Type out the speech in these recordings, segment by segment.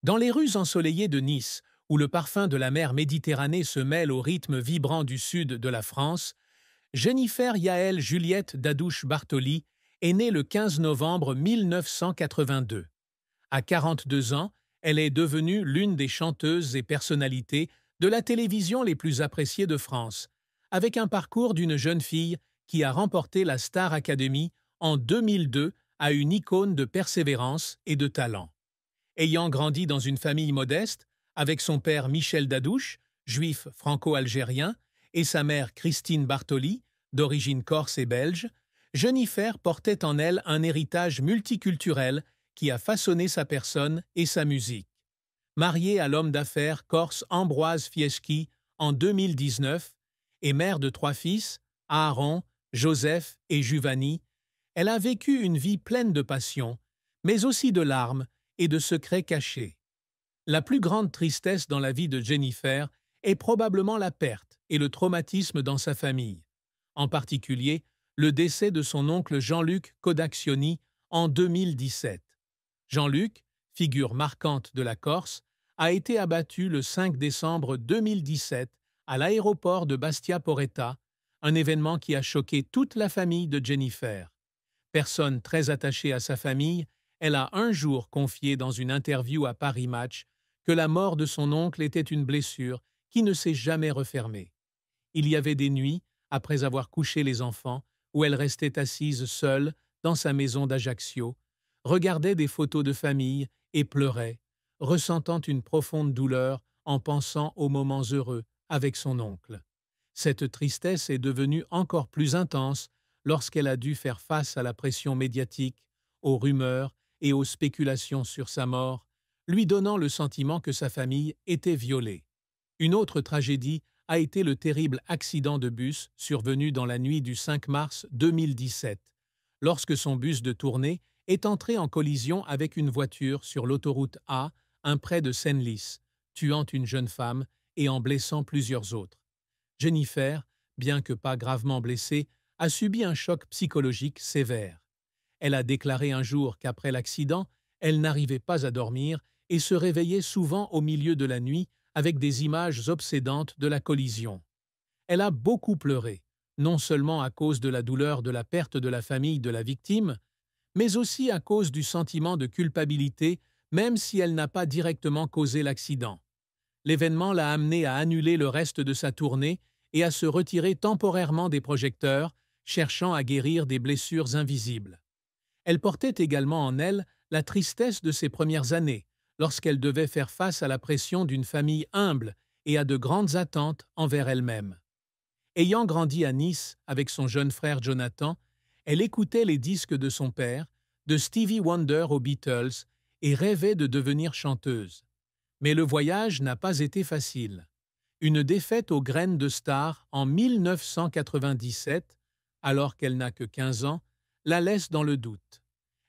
Dans les rues ensoleillées de Nice, où le parfum de la mer Méditerranée se mêle au rythme vibrant du sud de la France, Jennifer Yael Juliette Dadouche Bartoli est née le 15 novembre 1982. À 42 ans, elle est devenue l'une des chanteuses et personnalités de la télévision les plus appréciées de France, avec un parcours d'une jeune fille qui a remporté la Star Academy en 2002 à une icône de persévérance et de talent. Ayant grandi dans une famille modeste, avec son père Michel Dadouche, juif franco-algérien, et sa mère Christine Bartoli, d'origine corse et belge, Jennifer portait en elle un héritage multiculturel qui a façonné sa personne et sa musique. Mariée à l'homme d'affaires corse Ambroise Fieschi en 2019 et mère de 3 fils, Aaron, Joseph et Giovanni, elle a vécu une vie pleine de passion, mais aussi de larmes et de secrets cachés. La plus grande tristesse dans la vie de Jennifer est probablement la perte et le traumatisme dans sa famille, en particulier le décès de son oncle Jean-Luc Codaccioni en 2017. Jean-Luc, figure marquante de la Corse, a été abattu le 5 décembre 2017 à l'aéroport de Bastia Porretta, un événement qui a choqué toute la famille de Jennifer. Personne très attachée à sa famille, elle a un jour confié dans une interview à Paris Match que la mort de son oncle était une blessure qui ne s'est jamais refermée. Il y avait des nuits, après avoir couché les enfants, où elle restait assise seule dans sa maison d'Ajaccio, regardait des photos de famille et pleurait, ressentant une profonde douleur en pensant aux moments heureux avec son oncle. Cette tristesse est devenue encore plus intense lorsqu'elle a dû faire face à la pression médiatique, aux rumeurs et aux spéculations sur sa mort, lui donnant le sentiment que sa famille était violée. Une autre tragédie a été le terrible accident de bus survenu dans la nuit du 5 mars 2017, lorsque son bus de tournée est entré en collision avec une voiture sur l'autoroute A, un près de Senlis, tuant une jeune femme et en blessant plusieurs autres. Jennifer, bien que pas gravement blessée, a subi un choc psychologique sévère. Elle a déclaré un jour qu'après l'accident, elle n'arrivait pas à dormir et se réveillait souvent au milieu de la nuit avec des images obsédantes de la collision. Elle a beaucoup pleuré, non seulement à cause de la douleur de la perte de la famille de la victime, mais aussi à cause du sentiment de culpabilité, même si elle n'a pas directement causé l'accident. L'événement l'a amenée à annuler le reste de sa tournée et à se retirer temporairement des projecteurs, cherchant à guérir des blessures invisibles. Elle portait également en elle la tristesse de ses premières années, lorsqu'elle devait faire face à la pression d'une famille humble et à de grandes attentes envers elle-même. Ayant grandi à Nice avec son jeune frère Jonathan, elle écoutait les disques de son père, de Stevie Wonder aux Beatles, et rêvait de devenir chanteuse. Mais le voyage n'a pas été facile. Une défaite aux graines de star en 1997, alors qu'elle n'a que 15 ans, la laisse dans le doute.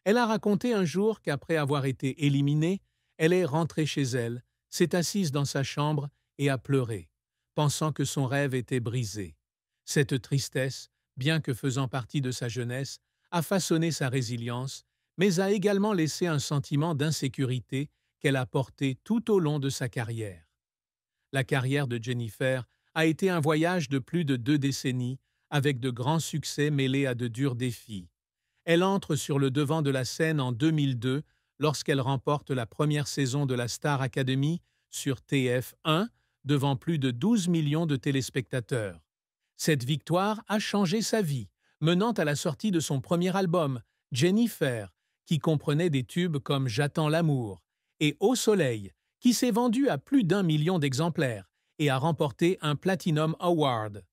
Elle a raconté un jour qu'après avoir été éliminée, elle est rentrée chez elle, s'est assise dans sa chambre et a pleuré, pensant que son rêve était brisé. Cette tristesse, bien que faisant partie de sa jeunesse, a façonné sa résilience, mais a également laissé un sentiment d'insécurité qu'elle a porté tout au long de sa carrière. La carrière de Jennifer a été un voyage de plus de 2 décennies, avec de grands succès mêlés à de durs défis. Elle entre sur le devant de la scène en 2002 lorsqu'elle remporte la première saison de la Star Academy sur TF1 devant plus de 12 millions de téléspectateurs. Cette victoire a changé sa vie, menant à la sortie de son premier album, Jennifer, qui comprenait des tubes comme J'attends l'amour, et Au soleil, qui s'est vendu à plus d'1 million d'exemplaires et a remporté un Platinum Award.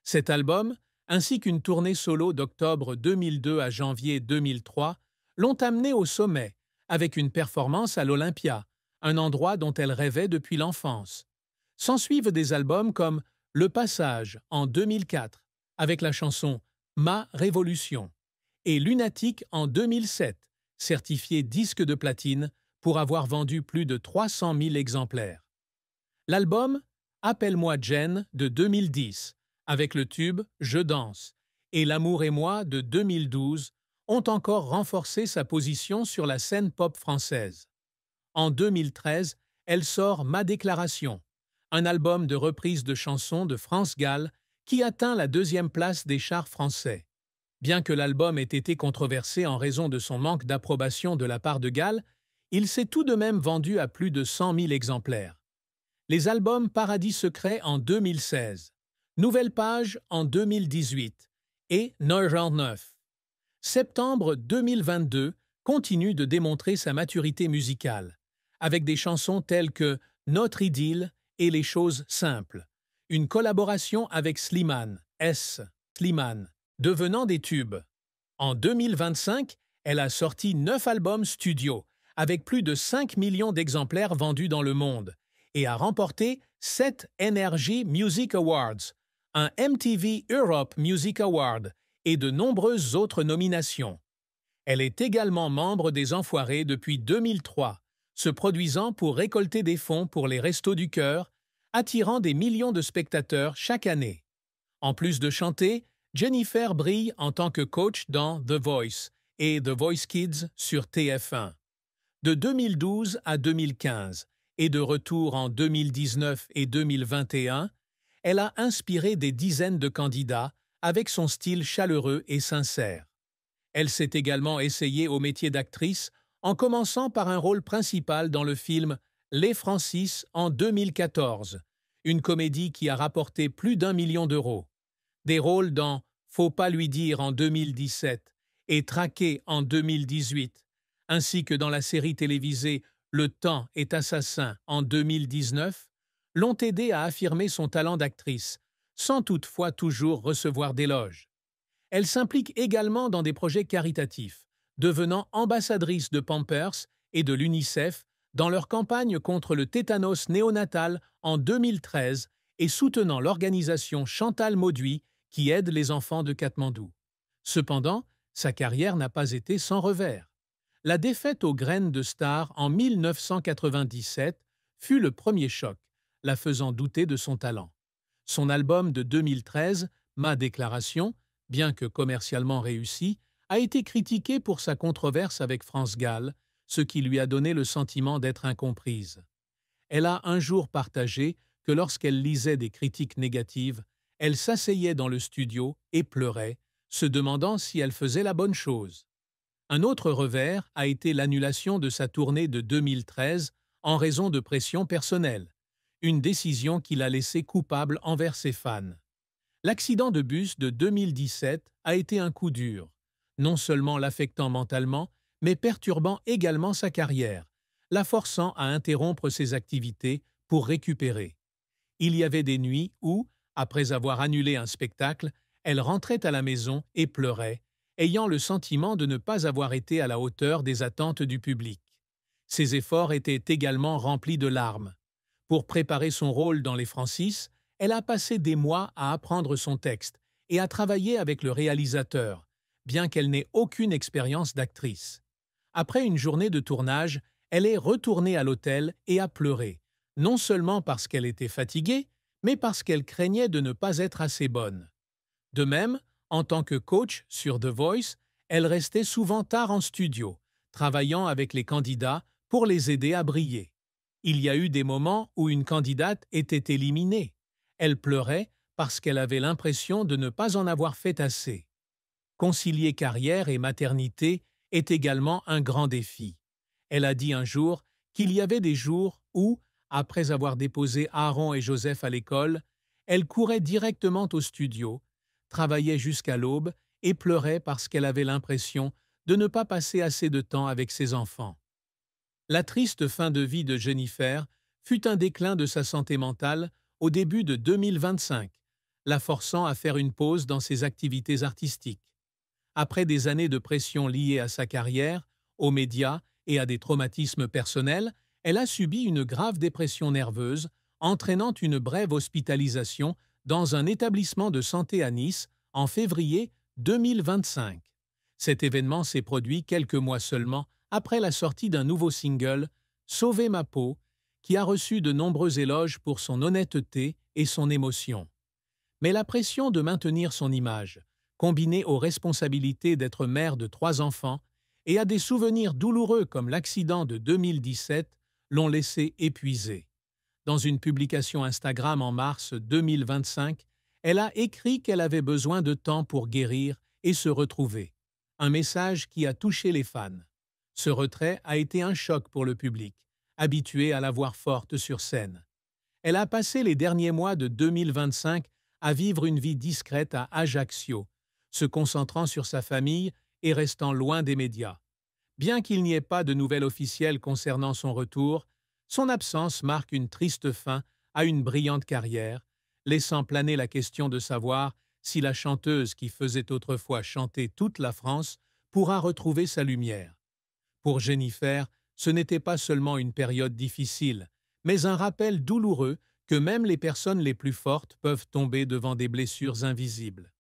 Cet album, ainsi qu'une tournée solo d'octobre 2002 à janvier 2003, l'ont amenée au sommet, avec une performance à l'Olympia, un endroit dont elle rêvait depuis l'enfance. S'ensuivent des albums comme Le Passage en 2004, avec la chanson Ma Révolution, et Lunatique en 2007, certifié disque de platine pour avoir vendu plus de 300 000 exemplaires. L'album Appelle-moi Jen de 2010, avec le tube Je danse, et L'amour et moi de 2012 ont encore renforcé sa position sur la scène pop française. En 2013, elle sort Ma Déclaration, un album de reprises de chansons de France Gall qui atteint la 2e place des charts français. Bien que l'album ait été controversé en raison de son manque d'approbation de la part de Gall, il s'est tout de même vendu à plus de 100 000 exemplaires. Les albums Paradis secret en 2016, Nouvelle page en 2018 et 9. Septembre 2022 continue de démontrer sa maturité musicale, avec des chansons telles que Notre idylle et Les choses simples, une collaboration avec Slimane, Slimane, devenant des tubes. En 2025, elle a sorti 9 albums studio, avec plus de 5 millions d'exemplaires vendus dans le monde, et a remporté 7 NRJ Music Awards, un MTV Europe Music Award et de nombreuses autres nominations. Elle est également membre des Enfoirés depuis 2003, se produisant pour récolter des fonds pour les Restos du Cœur, attirant des millions de spectateurs chaque année. En plus de chanter, Jennifer brille en tant que coach dans The Voice et The Voice Kids sur TF1. De 2012 à 2015 et de retour en 2019 et 2021, elle a inspiré des dizaines de candidats avec son style chaleureux et sincère. Elle s'est également essayée au métier d'actrice en commençant par un rôle principal dans le film Les Francis en 2014, une comédie qui a rapporté plus d'1 million d'euros. Des rôles dans Faut pas lui dire en 2017 et Traqué en 2018, ainsi que dans la série télévisée Le temps est assassin en 2019, l'ont aidée à affirmer son talent d'actrice, sans toutefois toujours recevoir d'éloges. Elle s'implique également dans des projets caritatifs, devenant ambassadrice de Pampers et de l'UNICEF dans leur campagne contre le tétanos néonatal en 2013 et soutenant l'organisation Chantal Mauduit qui aide les enfants de Katmandou. Cependant, sa carrière n'a pas été sans revers. La défaite aux Graines de Star en 1997 fut le premier choc, la faisant douter de son talent. Son album de 2013, Ma Déclaration, bien que commercialement réussi, a été critiqué pour sa controverse avec France Gall, ce qui lui a donné le sentiment d'être incomprise. Elle a un jour partagé que lorsqu'elle lisait des critiques négatives, elle s'asseyait dans le studio et pleurait, se demandant si elle faisait la bonne chose. Un autre revers a été l'annulation de sa tournée de 2013 en raison de pression personnelle, une décision qui l'a laissée coupable envers ses fans. L'accident de bus de 2017 a été un coup dur, non seulement l'affectant mentalement, mais perturbant également sa carrière, la forçant à interrompre ses activités pour récupérer. Il y avait des nuits où, après avoir annulé un spectacle, elle rentrait à la maison et pleurait, ayant le sentiment de ne pas avoir été à la hauteur des attentes du public. Ses efforts étaient également remplis de larmes. Pour préparer son rôle dans Les Francis, elle a passé des mois à apprendre son texte et à travailler avec le réalisateur, bien qu'elle n'ait aucune expérience d'actrice. Après une journée de tournage, elle est retournée à l'hôtel et a pleuré, non seulement parce qu'elle était fatiguée, mais parce qu'elle craignait de ne pas être assez bonne. De même, en tant que coach sur The Voice, elle restait souvent tard en studio, travaillant avec les candidats pour les aider à briller. Il y a eu des moments où une candidate était éliminée. Elle pleurait parce qu'elle avait l'impression de ne pas en avoir fait assez. Concilier carrière et maternité est également un grand défi. Elle a dit un jour qu'il y avait des jours où, après avoir déposé Aaron et Joseph à l'école, elle courait directement au studio, travaillait jusqu'à l'aube et pleurait parce qu'elle avait l'impression de ne pas passer assez de temps avec ses enfants. La triste fin de vie de Jennifer fut un déclin de sa santé mentale au début de 2025, la forçant à faire une pause dans ses activités artistiques. Après des années de pression liées à sa carrière, aux médias et à des traumatismes personnels, elle a subi une grave dépression nerveuse, entraînant une brève hospitalisation dans un établissement de santé à Nice en février 2025. Cet événement s'est produit quelques mois seulement après la sortie d'un nouveau single, Sauver ma peau, qui a reçu de nombreux éloges pour son honnêteté et son émotion. Mais la pression de maintenir son image, combinée aux responsabilités d'être mère de 3 enfants et à des souvenirs douloureux comme l'accident de 2017, l'ont laissée épuisée. Dans une publication Instagram en mars 2025, elle a écrit qu'elle avait besoin de temps pour guérir et se retrouver. Un message qui a touché les fans. Ce retrait a été un choc pour le public, habitué à la voir forte sur scène. Elle a passé les derniers mois de 2025 à vivre une vie discrète à Ajaccio, se concentrant sur sa famille et restant loin des médias. Bien qu'il n'y ait pas de nouvelles officielles concernant son retour, son absence marque une triste fin à une brillante carrière, laissant planer la question de savoir si la chanteuse qui faisait autrefois chanter toute la France pourra retrouver sa lumière. Pour Jennifer, ce n'était pas seulement une période difficile, mais un rappel douloureux que même les personnes les plus fortes peuvent tomber devant des blessures invisibles.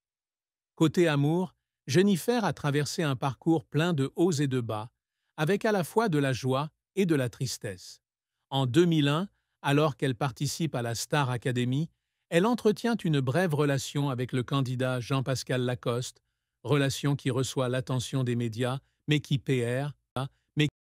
Côté amour, Jennifer a traversé un parcours plein de hauts et de bas, avec à la fois de la joie et de la tristesse. En 2001, alors qu'elle participe à la Star Academy, elle entretient une brève relation avec le candidat Jean-Pascal Lacoste, relation qui reçoit l'attention des médias, mais qui PR